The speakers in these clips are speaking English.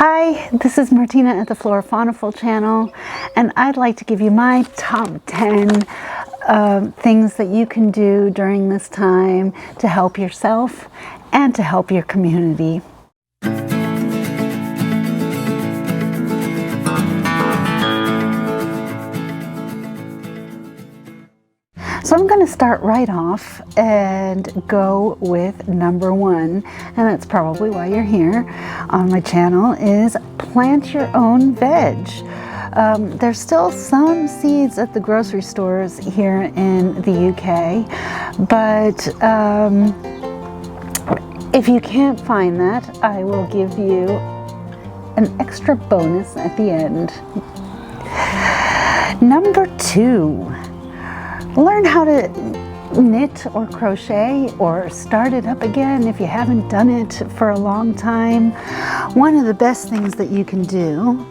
Hi, this is Martina at the Florifauniful channel, and I'd like to give you my top 10 things that you can do during this time to help yourself and to help your community. So I'm going to start right off and go with number one, and that's probably why you're here on my channel, is plant your own veg. There's still some seeds at the grocery stores here in the UK, but if you can't find that, I will give you an extra bonus at the end. Number two. Learn how to knit or crochet or start it up again if you haven't done it for a long time. One of the best things that you can do,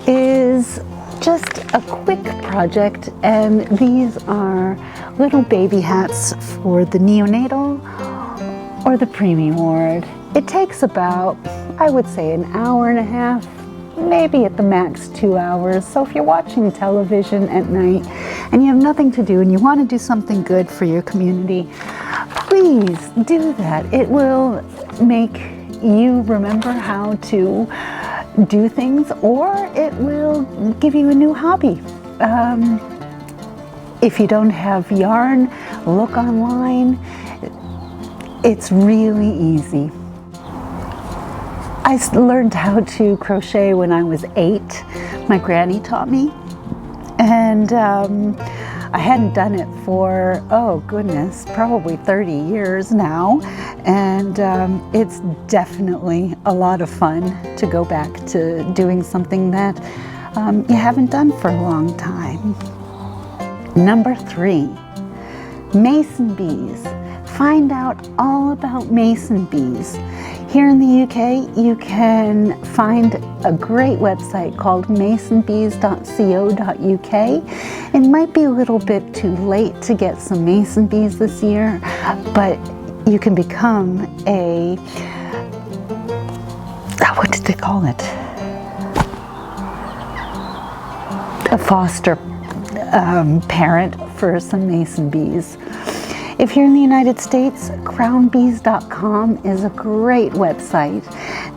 is just a quick project, and these are little baby hats for the neonatal or the preemie ward. It takes about, I would say, an hour and a half, maybe at the max 2 hours. So if you're watching television at night and you have nothing to do and you want to do something good for your community, please do that. It will make you remember how to do things, or it will give you a new hobby. If you don't have yarn, look online. It's really easy. I learned how to crochet when I was 8. My granny taught me, and I hadn't done it for, oh goodness, probably 30 years now, and it's definitely a lot of fun to go back to doing something that you haven't done for a long time. Number 3, mason bees. Find out all about mason bees. Here in the UK, you can find a great website called masonbees.co.uk. It might be a little bit too late to get some mason bees this year, but you can become a, what did they call it? A foster parent for some mason bees. If you're in the United States, crownbees.com is a great website,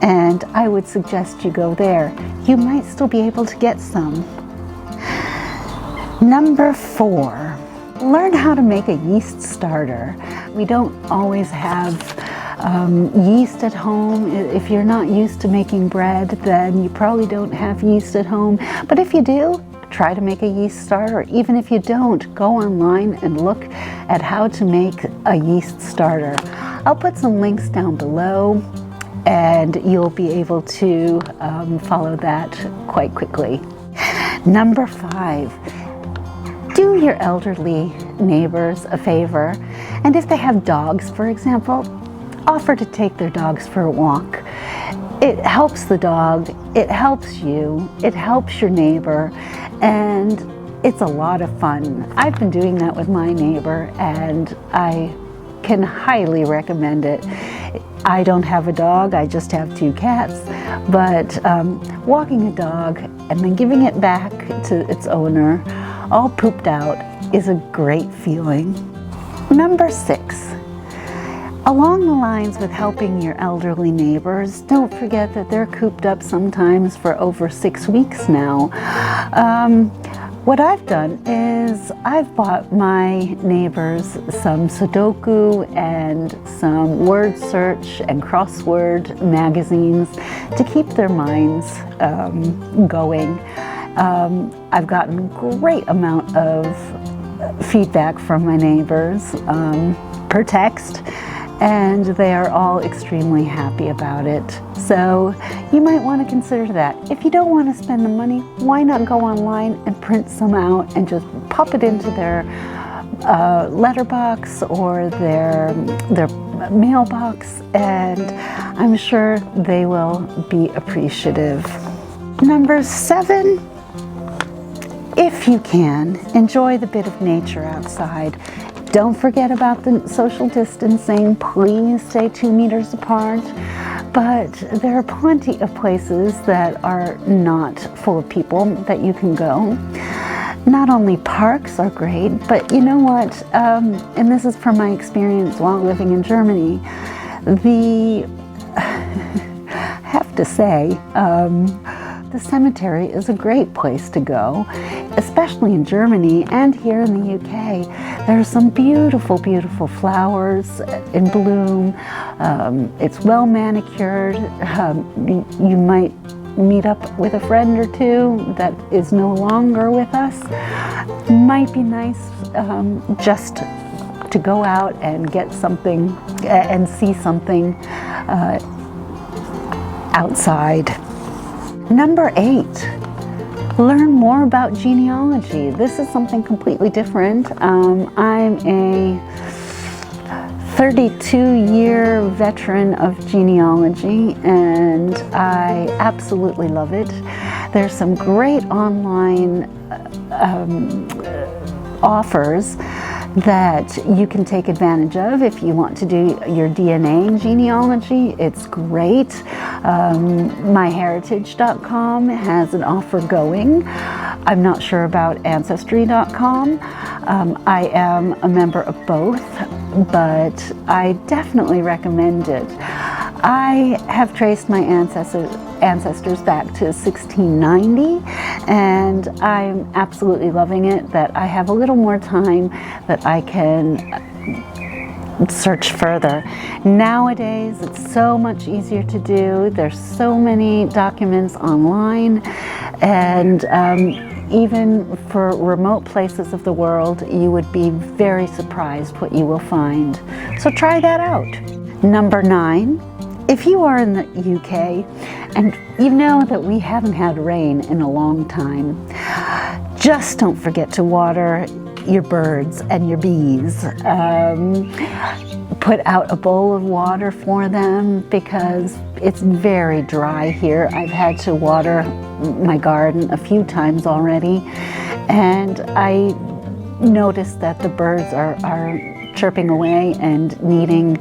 and I would suggest you go there. You might still be able to get some. Number 4, learn how to make a yeast starter. We don't always have yeast at home. If you're not used to making bread, then you probably don't have yeast at home. But if you do, try to make a yeast starter. Even if you don't, go online and look at how to make a yeast starter. I'll put some links down below, and you'll be able to follow that quite quickly. Number 5, do your elderly neighbors a favor, and if they have dogs, for example, offer to take their dogs for a walk. It helps the dog, it helps you, it helps your neighbor, and it's a lot of fun. I've been doing that with my neighbor, and I can highly recommend it. I don't have a dog, I just have 2 cats, but walking a dog and then giving it back to its owner, all pooped out, is a great feeling. Number 6. Along the lines with helping your elderly neighbors, don't forget that they're cooped up sometimes for over 6 weeks now. What I've done is I've bought my neighbors some Sudoku and some WordSearch and crossword magazines to keep their minds going. I've gotten a great amount of feedback from my neighbors per text, and they are all extremely happy about it. So you might want to consider that. If you don't want to spend the money, why not go online and print some out and just pop it into their letterbox or their mailbox, and I'm sure they will be appreciative. Number 7, if you can, enjoy the bit of nature outside. Don't forget about the social distancing. Please stay 2 meters apart. but there are plenty of places that are not full of people that you can go. Not only parks are great, but you know what, and this is from my experience while living in Germany, I have to say, the cemetery is a great place to go, especially in Germany and here in the UK. There are some beautiful, beautiful flowers in bloom. It's well manicured. You might meet up with a friend or two that is no longer with us. Might be nice just to go out and get something and see something outside. Number 8, learn more about genealogy. This is something completely different. I'm a 32-year veteran of genealogy, and I absolutely love it. There's some great online offers that you can take advantage of if you want to do your DNA genealogy. It's great. MyHeritage.com has an offer going. I'm not sure about Ancestry.com. I am a member of both, but I definitely recommend it. I have traced my ancestors back to 1690, and I'm absolutely loving it that I have a little more time that I can search further. Nowadays, it's so much easier to do. There's so many documents online, and even for remote places of the world, you would be very surprised what you will find. So try that out. Number 9, if you are in the UK and you know that we haven't had rain in a long time, just don't forget to water your birds and your bees. Put out a bowl of water for them because it's very dry here. I've had to water my garden a few times already, and I noticed that the birds are chirping away and needing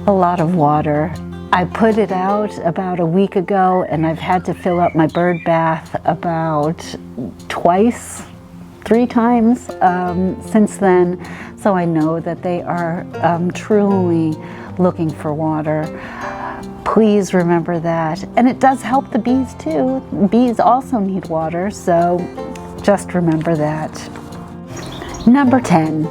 a lot of water. I put it out about a week ago, and I've had to fill up my bird bath about 3 times since then, so I know that they are truly looking for water. Please remember that. And it does help the bees too. Bees also need water, so just remember that. Number 10,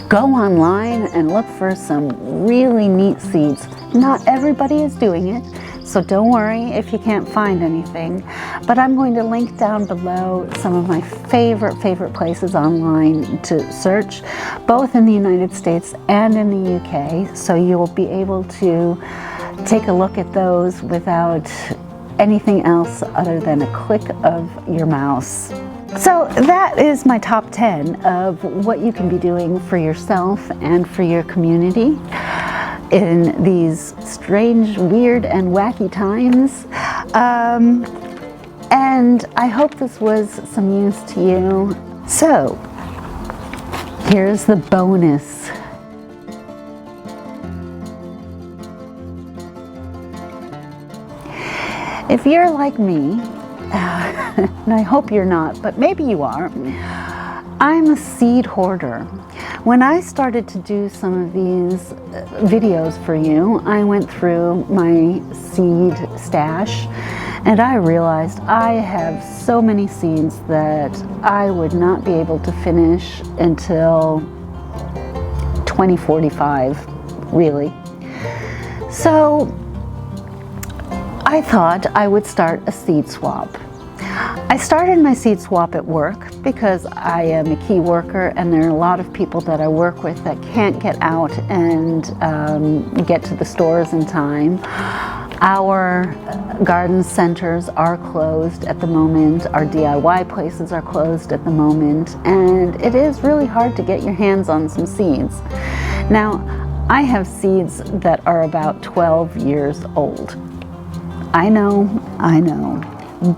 go online and look for some really neat seeds. Not everybody is doing it, so don't worry if you can't find anything, but I'm going to link down below some of my favorite places online to search, both in the United States and in the UK, so you will be able to take a look at those without anything else other than a click of your mouse. So that is my top 10 of what you can be doing for yourself and for your community in these strange, weird, and wacky times. And I hope this was some use to you. So here's the bonus. If you're like me, and I hope you're not, but maybe you are, I'm a seed hoarder. When I started to do some of these videos for you, I went through my seed stash, and I realized I have so many seeds that I would not be able to finish until 2045, really. So I thought I would start a seed swap. I started my seed swap at work because I am a key worker, and there are a lot of people that I work with that can't get out and get to the stores in time. Our garden centers are closed at the moment. Our DIY places are closed at the moment, and it is really hard to get your hands on some seeds. Now, I have seeds that are about 12 years old. I know.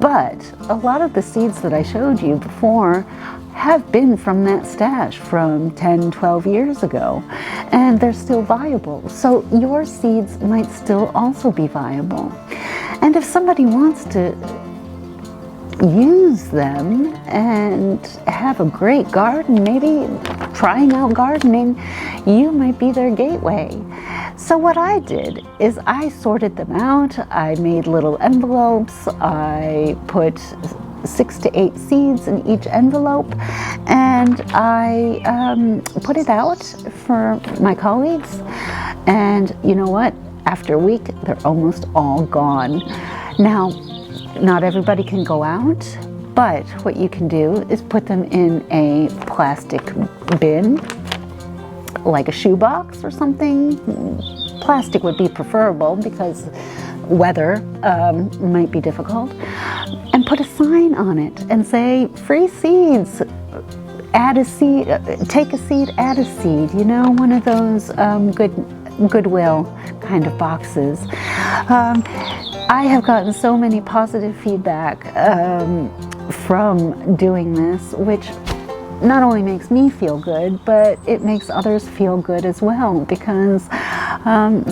But a lot of the seeds that I showed you before have been from that stash from 10, 12 years ago. and they're still viable. So your seeds might still also be viable. And if somebody wants to use them and have a great garden, maybe trying out gardening, you might be their gateway. So what I did is I sorted them out. I made little envelopes. I put 6 to 8 seeds in each envelope, and I put it out for my colleagues. And you know what? After a week, they're almost all gone. Now, not everybody can go out, but what you can do is put them in a plastic bin, like a shoebox or something. Plastic would be preferable because weather might be difficult. And put a sign on it and say, free seeds, add a seed, take a seed, add a seed, you know, one of those Goodwill kind of boxes. I have gotten so many positive feedback from doing this, which not only makes me feel good, but it makes others feel good as well, because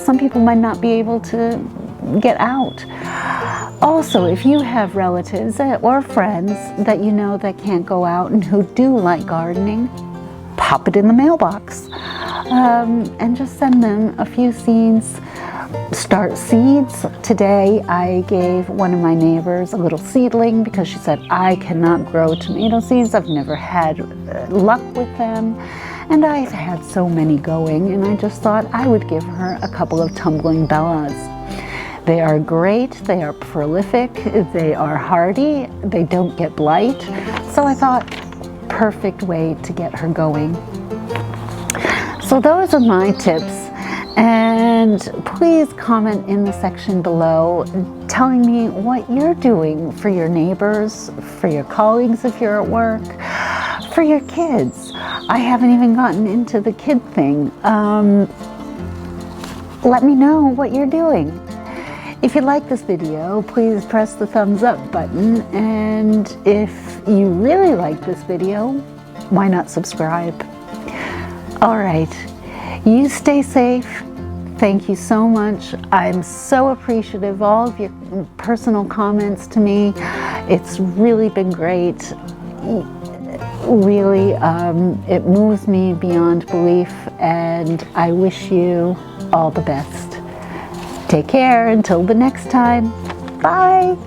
some people might not be able to get out. Also, if you have relatives or friends that you know that can't go out and who do like gardening, pop it in the mailbox and just send them a few seeds. Start seeds. Today I gave one of my neighbors a little seedling because she said, I cannot grow tomato seeds. I've never had luck with them, and I've had so many going, and I just thought I would give her a couple of tumbling bellas. They are great, they are prolific, they are hardy, they don't get blight. So I thought, perfect way to get her going. So those are my tips. And please comment in the section below telling me what you're doing for your neighbors, for your colleagues if you're at work, for your kids. I haven't even gotten into the kid thing. Let me know what you're doing. If you like this video, please press the thumbs up button. And if you really like this video, why not subscribe? All right. You stay safe. Thank you so much. I'm so appreciative of all of your personal comments to me. It's really been great. Really, it moves me beyond belief, and I wish you all the best. Take care until the next time. Bye.